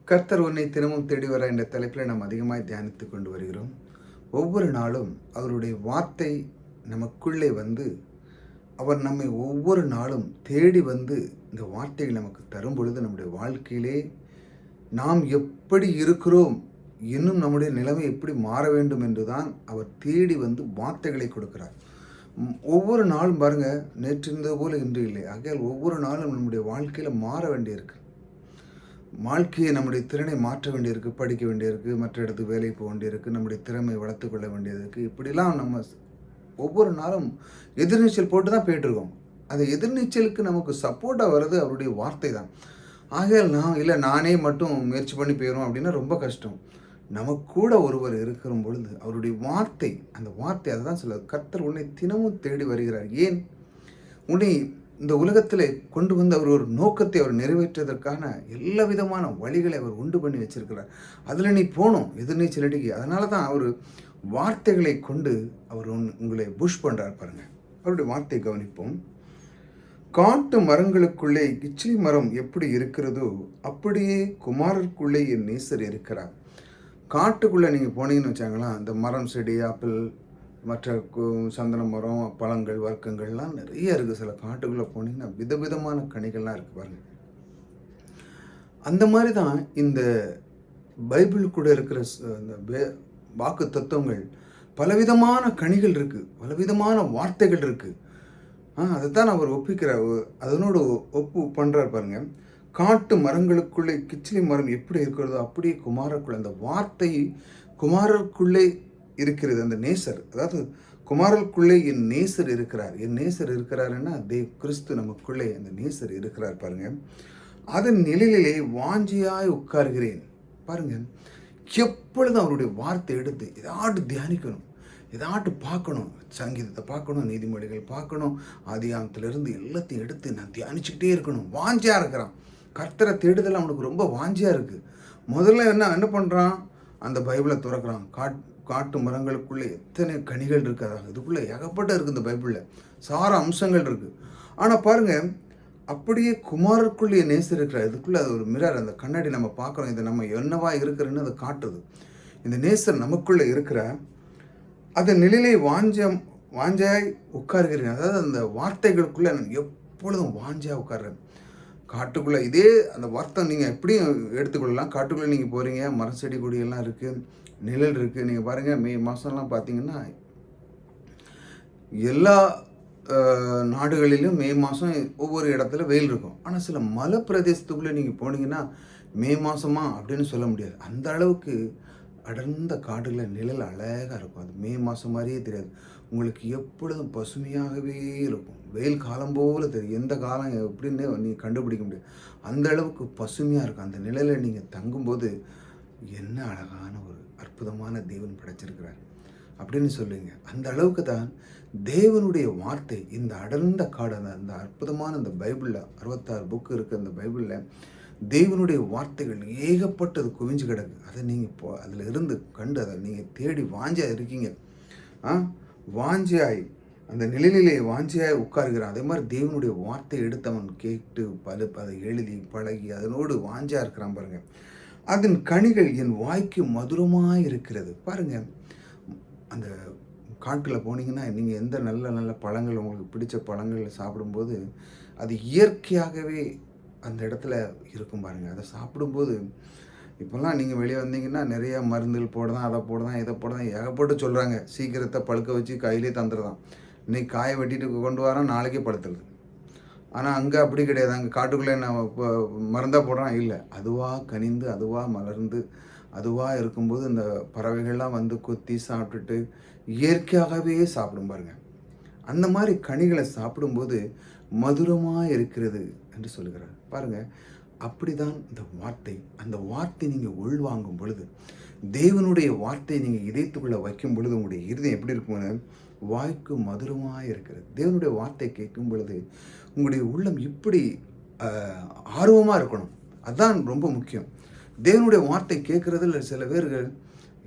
கர்த்தர் உன்னை தினமும் தேடி வர என்ற தலைப்பில் நாம் அதிகமாக தியானித்து கொண்டு வருகிறோம். ஒவ்வொரு நாளும் அவருடைய வார்த்தை நமக்குள்ளே வந்து, அவர் நம்மை ஒவ்வொரு நாளும் தேடி வந்து இந்த வார்த்தைகள் நமக்கு தரும் பொழுது நம்முடைய வாழ்க்கையிலே நாம் எப்படி இருக்கிறோம், இன்னும் நம்முடைய நிலைமை எப்படி மாற வேண்டும் என்று தான் அவர் தேடி வந்து வார்த்தைகளை கொடுக்கிறார். ஒவ்வொரு நாளும் பாருங்க, நேற்று இருந்தது போல இன்று இல்லை. ஆகையால் ஒவ்வொரு நாளும் நம்முடைய வாழ்க்கையில் மாற வேண்டியிருக்கு. வாழ்க்கையை நம்முடைய திறனை மாற்ற வேண்டியிருக்கு, படிக்க வேண்டியிருக்கு, மற்ற இடத்துக்கு வேலைக்கு போக வேண்டியிருக்கு, நம்முடைய திறமையை வளர்த்து கொள்ள வேண்டியது இருக்குது. இப்படிலாம் நம்ம ஒவ்வொரு நாளும் எதிர்நீச்சல் போட்டு தான் போயிட்டுருக்கோம். அந்த எதிர்நீச்சலுக்கு நமக்கு சப்போர்ட்டாக வர்றது அவருடைய வார்த்தை தான். ஆகையால் நானே மட்டும் முயற்சி பண்ணி போயிடும் அப்படின்னா ரொம்ப கஷ்டம். நமக்கு கூட ஒருவர் இருக்கிற பொழுது அவருடைய வார்த்தை, அந்த வார்த்தை அதை தான் சொல்லுது. கர்த்தர் உன்னை தினமும் தேடி வருகிறார். ஏன்? உன்னை இந்த உலகத்தில் கொண்டு வந்து அவர் ஒரு நோக்கத்தை அவர் நிறைவேற்றுவதற்கான எல்லா விதமான வழிகளை அவர் உண்டு பண்ணி வச்சிருக்கிறார். அதில் நீ போகணும், எதிர்நீச்சல் அடிக்க. அதனால தான் அவர் வார்த்தைகளை கொண்டு அவர் உங்களை புஷ் பண்ணுறார் பாருங்க. அவருடைய வார்த்தையை கவனிப்போம். காட்டு மரங்களுக்குள்ளே கிச்சிலி மரம் எப்படி இருக்கிறதோ அப்படியே குமாரருக்குள்ளே என் நேசர் இருக்கிறார். காட்டுக்குள்ளே நீங்கள் போனீங்கன்னு வச்சாங்களா, அந்த மரம், செடி, ஆப்பிள், மற்ற சந்தன மரம், பழங்கள், வர்க்கங்கள்லாம் நிறைய இருக்குது. சில காட்டுக்குள்ளே போனீங்கன்னா விதவிதமான கனிகள்லாம் இருக்குது பாருங்கள். அந்த மாதிரி தான் இந்த பைபிள் கூட இருக்கிற இந்த வாக்கு தத்துவங்கள், பலவிதமான கனிகள் இருக்குது, பலவிதமான வார்த்தைகள் இருக்குது. அதைத்தான் அவர் ஒப்பிக்கிறார், அதனோடு ஒப்பு பண்ணுறார் பாருங்க. காட்டு மரங்களுக்குள்ளே கிச்சிலி மரம் எப்படி இருக்கிறதோ அப்படியே குமாரருக்குள்ளே, அந்த வார்த்தை குமாரருக்குள்ளே இருக்கிறது. அந்த நேசர், அதாவது குமாரருக்குள்ளே என் நேசர் இருக்கிறார். என் நேசர் இருக்கிறாருன்னா கிறிஸ்து நமக்குள்ளே அந்த நேசர் இருக்கிறார் பாருங்க. அதன் நிழலிலே வாஞ்சியாய் உட்கார்கிறேன் பாருங்க. எப்பொழுதும் அவருடைய வார்த்தை எடுத்து ஏதாட்டு தியானிக்கணும், ஏதாட்டு பார்க்கணும், சங்கீதத்தை பார்க்கணும், நீதிமொழிகள் பார்க்கணும், ஆதியாகமத்திலிருந்து எல்லாத்தையும் எடுத்து நான் தியானிச்சுக்கிட்டே இருக்கணும். வாஞ்சியாக இருக்கிறான். கர்த்தரை தேடுதல் அவனுக்கு ரொம்ப வாஞ்சியாக இருக்குது. முதல்ல என்ன பண்ணுறான், அந்த பைபிளை துறக்கிறான். காட்டு மரங்களுக்குள்ளே எத்தனை கனிகள் இருக்காது, இதுக்குள்ளே ஏகப்பட்ட இருக்குது. இந்த பைபிளில் சார அம்சங்கள் இருக்குது. ஆனால் பாருங்கள், அப்படியே குமாரருக்குள்ளே நேசர் இருக்கிறார். இதுக்குள்ளே அது ஒரு மிரர், அந்த கண்ணாடி நம்ம பார்க்குறோம். இதை நம்ம என்னவா இருக்கிறன்னு அதை காட்டுது. இந்த நேசர் நமக்குள்ளே இருக்கிற அந்த நிலையிலே வாஞ்சாய் உட்காருகிறேன். அதாவது அந்த வார்த்தைகளுக்குள்ளே நான் எப்பொழுதும் வாஞ்சாக உட்கார்றேன். காட்டுக்குள்ளே இதே அந்த வார்த்தை நீங்கள் எப்படியும் எடுத்துக்கொள்ளலாம். காட்டுக்குள்ளே நீங்கள் போகிறீங்க, மர செடி கொடியெல்லாம் இருக்குது, நிழல் இருக்குது. நீங்கள் பாருங்கள், மே மாதம்லாம் பார்த்தீங்கன்னா எல்லா நாடுகளிலும் மே மாதம் ஒவ்வொரு இடத்துல வெயில் இருக்கும். ஆனால் சில மலை பிரதேசத்துக்குள்ளே நீங்கள் போனீங்கன்னா மே மாதமா அப்படின்னு சொல்ல முடியாது. அந்த அளவுக்கு அடர்ந்த காடுகளில் நிழல் அழகாக இருக்கும். அது மே மாதம் மாதிரியே தெரியாது. உங்களுக்கு எப்பொழுதும் பசுமையாகவே இருக்கும். வெயில் காலம் போல் தெரியும். எந்த காலம் எப்படின்னு நீங்கள் கண்டுபிடிக்க முடியாது. அந்த அளவுக்கு பசுமையாக இருக்கும். அந்த நிழலில் நீங்கள் தங்கும்போது என்ன அழகான ஒரு அற்புதமான தேவன் படைச்சிருக்கிறார் அப்படின்னு சொல்லுவீங்க. அந்த அளவுக்கு தான் தேவனுடைய வார்த்தை இந்த அடர்ந்த காடு, அந்த அற்புதமான அந்த பைபிளில் 66 புக்கு இருக்குது. அந்த பைபிளில் தேவனுடைய வார்த்தைகள் ஏகப்பட்டது குவிஞ்சு கிடக்கு. அதை நீங்கள் அதில் இருந்து கண்டு அதை நீங்கள் தேடி வாஞ்சியாக இருக்கீங்க. வாஞ்சியாய் அந்த நிழலிலே வாஞ்சியாய் உட்காருகிறான். அதே மாதிரி தேவனுடைய வார்த்தையை எடுத்தவன் கேட்டு அதை எழுதி பழகி அதனோடு வாஞ்சியாக இருக்கிறான் பாருங்கள். அதன் கனிகள் என் வாய்க்கு மதுரமாக இருக்கிறது பாருங்கள். அந்த காட்டில் போனீங்கன்னா நீங்கள் எந்த நல்ல நல்ல பழங்கள், உங்களுக்கு பிடிச்ச பழங்கள் சாப்பிடும்போது அது இயற்கையாகவே அந்த இடத்துல இருக்கும் பாருங்கள். அதை சாப்பிடும்போது இப்போல்லாம் நீங்கள் வெளியே வந்தீங்கன்னா நிறைய மருந்துகள் போடுதான், அதை போடுதான், இதை போடுதான், ஏகப்பட்டு சொல்கிறாங்க. சீக்கிரத்தை பழுக்க வச்சு கையிலே தந்துடுதான். இன்றைக்கி காயை வெட்டிட்டு கொண்டு வரோம், நாளைக்கே பழுத்துருது. ஆனால் அங்கே அப்படி கிடையாது. அங்கே காட்டுக்குள்ளே நான் இப்போ மருந்தாக போடுறான் இல்லை, அதுவாக கனிந்து, அதுவாக மலர்ந்து, அதுவாக இருக்கும்போது இந்த பறவைகள்லாம் வந்து கொத்தி சாப்பிட்டுட்டு இயற்கையாகவே சாப்பிடும் பாருங்கள். அந்த மாதிரி கனிகளை சாப்பிடும்போது மதுரமாக இருக்கிறது என்று சொல்லுகிறார் பாருங்கள். அப்படி தான் இந்த வார்த்தை, அந்த வார்த்தை நீங்கள் உள்வாங்கும் பொழுது, தேவனுடைய வார்த்தையை நீங்கள் இதயத்துக்குள்ளே வைக்கும் பொழுது உங்களுடைய இருதயம் எப்படி இருக்கும்னு, வாய்க்கு மதுரமாக இருக்கிறது. தேவனுடைய வார்த்தை கேட்கும் பொழுது உங்களுடைய உள்ளம் இப்படி ஆர்வமாக இருக்கணும். அதுதான் ரொம்ப முக்கியம். தேவனுடைய வார்த்தை கேட்குறதுல சில பேர்கள்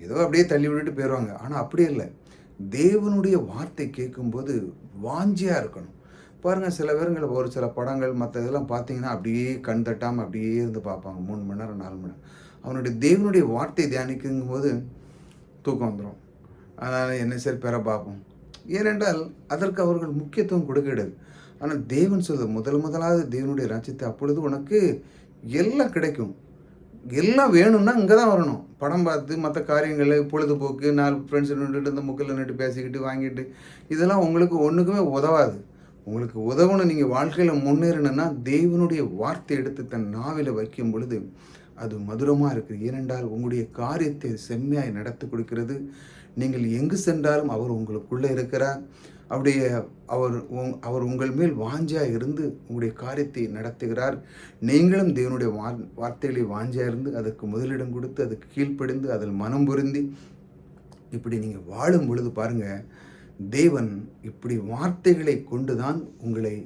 ஏதோ அப்படியே தள்ளி விட்டுட்டு போயிடுவாங்க. ஆனால் அப்படியே இல்லை. தேவனுடைய வார்த்தை கேட்கும்போது வாஞ்சியாக இருக்கணும் பாருங்கள். சில பேருங்களை சில படங்கள் மற்ற இதெல்லாம் பார்த்தீங்கன்னா அப்படியே கண் தட்டாமல் அப்படியே இருந்து பார்ப்பாங்க 3 மணி நேரம் 4 மணி நேரம். அவனுடைய தேவனுடைய வார்த்தை தியானிக்கும்போது தூக்கம் வந்துடும். அதனால் என்ன சரி பெற பார்ப்போம். ஏனென்றால் அதற்கு அவர்கள் முக்கியத்துவம் கொடுக்கிறது. ஆனால் தேவன் சொல்வது முதலாவது தேவனுடைய ராஜ்யத்தை, அப்பொழுது உனக்கு எல்லாம் கிடைக்கும். எல்லாம் வேணும்னா இங்கே தான் வரணும். படம் பார்த்து மற்ற காரியங்கள், பொழுதுபோக்கு, 4 ஃப்ரெண்ட்ஸ் நின்றுட்டு இந்த முக்கில் நின்று பேசிக்கிட்டு வாங்கிட்டு இதெல்லாம் உங்களுக்கு ஒன்றுக்குமே உதவாது. உங்களுக்கு உதவணும், நீங்கள் வாழ்க்கையில் முன்னேறணும்னா தேவனுடைய வார்த்தை எடுத்து தன் நாவில் வைக்கும் பொழுது அது மதுரமாக இருக்குது. ஏனென்றால் உங்களுடைய காரியத்தை செம்மையாய் நடத்தி கொடுக்கிறது. நீங்கள் எங்கு சென்றாலும் அவர் உங்களுக்குள்ளே இருக்கிறார். அவருடைய அவர் உங்கள் மேல் வாஞ்சியாக இருந்து உங்களுடைய காரியத்தை நடத்துகிறார். நீங்களும் தேவனுடைய வார்த்தைகளை வாஞ்சியாக இருந்து அதற்கு முதலிடம் கொடுத்து அதுக்கு கீழ்ப்படிந்து அதில் மனம் பொருந்தி இப்படி நீங்கள் வாழும் பொழுது பாருங்கள், தேவன் இப்படி வார்த்தைகளை கொண்டு தான் உங்களை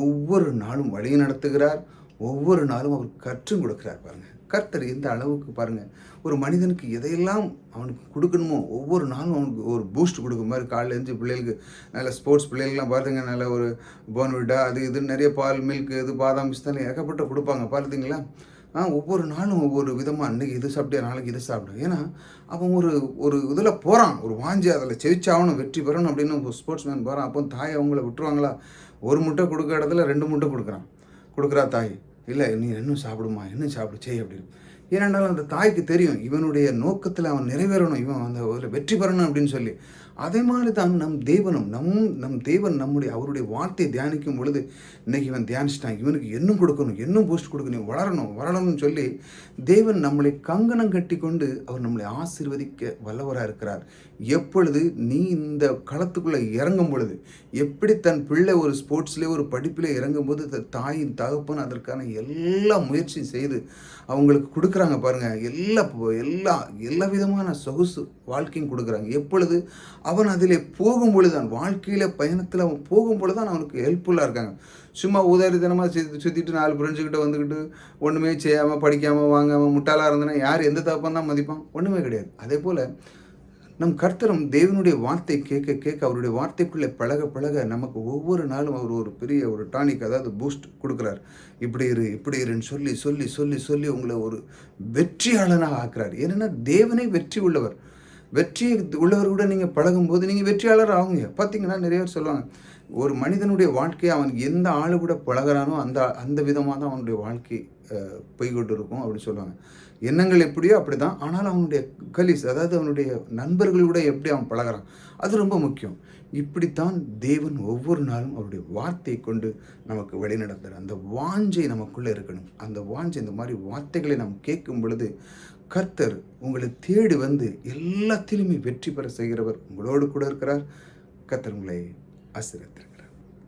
ஒவ்வொரு நாளும் வழி நடத்துகிறார். ஒவ்வொரு நாளும் அவர் கற்றுக் கொடுக்கிறார். பாருங்கள், கர்த்தர் எந்த அளவுக்கு பாருங்கள், ஒரு மனிதனுக்கு எதையெல்லாம் அவனுக்கு கொடுக்கணுமோ ஒவ்வொரு நாளும் அவனுக்கு ஒரு பூஸ்ட் கொடுக்கும் மாதிரி. காலையில் எழுந்து பிள்ளைகளுக்கு நல்ல ஸ்போர்ட்ஸ் பிள்ளைகள்லாம் பார்த்துங்க, நல்ல ஒரு போன்விட்டா அது இது நிறைய பால், மில்க், இது பாதாம் பிஸ்தான் ஏகப்பட்ட கொடுப்பாங்க பார்த்தீங்களா. ஒவ்வொரு நாளும் ஒவ்வொரு விதமாக அன்றைக்கி இது சாப்பிட்டே நாளைக்கு இது சாப்பிடும். ஏன்னா அவன் ஒரு இதில் போகிறான், ஒரு வாஞ்சி அதில் ஜெயிச்சாகணும், வெற்றி பெறணும் அப்படின்னு ஸ்போர்ட்ஸ் மேன் போகிறான். அப்போ தாய் அவங்கள விட்டுருவாங்களா? ஒரு முட்டை கொடுக்குற இடத்துல 2 முட்டை கொடுக்குறா தாய். இல்லை நீ இன்னும் சாப்பிடுமா, இன்னும் சாப்பிடு செய் அப்படின்னு. ஏனென்றாலும் அந்த தாய்க்கு தெரியும் இவனுடைய நோக்கத்தில் அவன் நிறைவேறணும், இவன் அந்த ஒரு வெற்றி பெறணும் அப்படின்னு சொல்லி. அதே மாதிரி தான் நம் தேவனும் நம் தேவன் அவருடைய வார்த்தையை தியானிக்கும் பொழுது இன்றைக்கி இவன் தியானிச்சிட்டான், இவனுக்கு இன்னும் கொடுக்கணும், இன்னும் பூஸ்ட் கொடுக்கணும், வளரணும்னு சொல்லி தேவன் நம்மளை கங்கணம் கட்டி கொண்டு அவர் நம்மளை ஆசீர்வதிக்க வல்லவராக இருக்கிறார். எப்பொழுது நீ இந்த களத்துக்குள்ளே இறங்கும் பொழுது, எப்படி தன் பிள்ளை ஒரு ஸ்போர்ட்ஸ்லேயே ஒரு படிப்பிலே இறங்கும்போது தாயின் தகப்பன் அதற்கான எல்லா முயற்சியும் செய்து அவங்களுக்கு கொடுக்குறாங்க பாருங்கள். எல்லா விதமான சொகுசு வாழ்க்கையும் கொடுக்குறாங்க. எப்பொழுது அவன் அதிலே போகும் பொழுது தான், வாழ்க்கையில் பயணத்தில் அவன் போகும் பொழுது தான் அவனுக்கு ஹெல்ப்ஃபுல்லாக இருக்காங்க. சும்மா உதாரித்தனமாக சுற்றிட்டு 4 ஃப்ரெண்ட்ஸுக்கிட்ட வந்துக்கிட்டு ஒன்றுமே செய்யாமல் படிக்காமல் வாங்காமல் முட்டாளாக இருந்தனா யார் எந்த தப்பம் தான் மதிப்பான்? ஒன்றுமே கிடையாது. அதே போல் நம் கர்த்தரும் தேவனுடைய வார்த்தை கேட்க அவருடைய வார்த்தைக்குள்ளே பழக நமக்கு ஒவ்வொரு நாளும் அவர் ஒரு பெரிய ஒரு டானிக், அதாவது பூஸ்ட் கொடுக்குறார். இப்படி இருன்னு சொல்லி உங்களை ஒரு வெற்றியாளனாக ஆக்குறார். ஏன்னா தேவனே வெற்றி உள்ளவர். வெற்றி உள்ளவர் கூட நீங்கள் பழகும்போது நீங்கள் வெற்றியாளர் ஆகுங்க. பார்த்தீங்கன்னா நிறைய பேர் சொல்லுவாங்க, ஒரு மனிதனுடைய வாழ்க்கையை அவன் எந்த ஆளு கூட பழகிறானோ அந்த விதமாக தான் அவனுடைய வாழ்க்கை போய்கொண்டு இருக்கும் அப்படின்னு சொல்லுவாங்க. எண்ணங்கள் எப்படியோ அப்படி தான். ஆனால் அவனுடைய அதாவது அவனுடைய நண்பர்களோட எப்படி அவன் பழகிறான், அது ரொம்ப முக்கியம். இப்படித்தான் தேவன் ஒவ்வொரு நாளும் அவருடைய வார்த்தையை கொண்டு நமக்கு வழிநடத்துகிறார். அந்த வாஞ்சை நமக்குள்ளே இருக்கணும். அந்த வாஞ்சை, இந்த மாதிரி வார்த்தைகளை நாம் கேட்கும் பொழுது கர்த்தர் உங்களை தேடி வந்து எல்லாத்திலுமே வெற்றி பெற செய்கிறவர் உங்களோடு கூட இருக்கிறார். கர்த்தர் உங்களை ஆசீர்வதிப்பார்.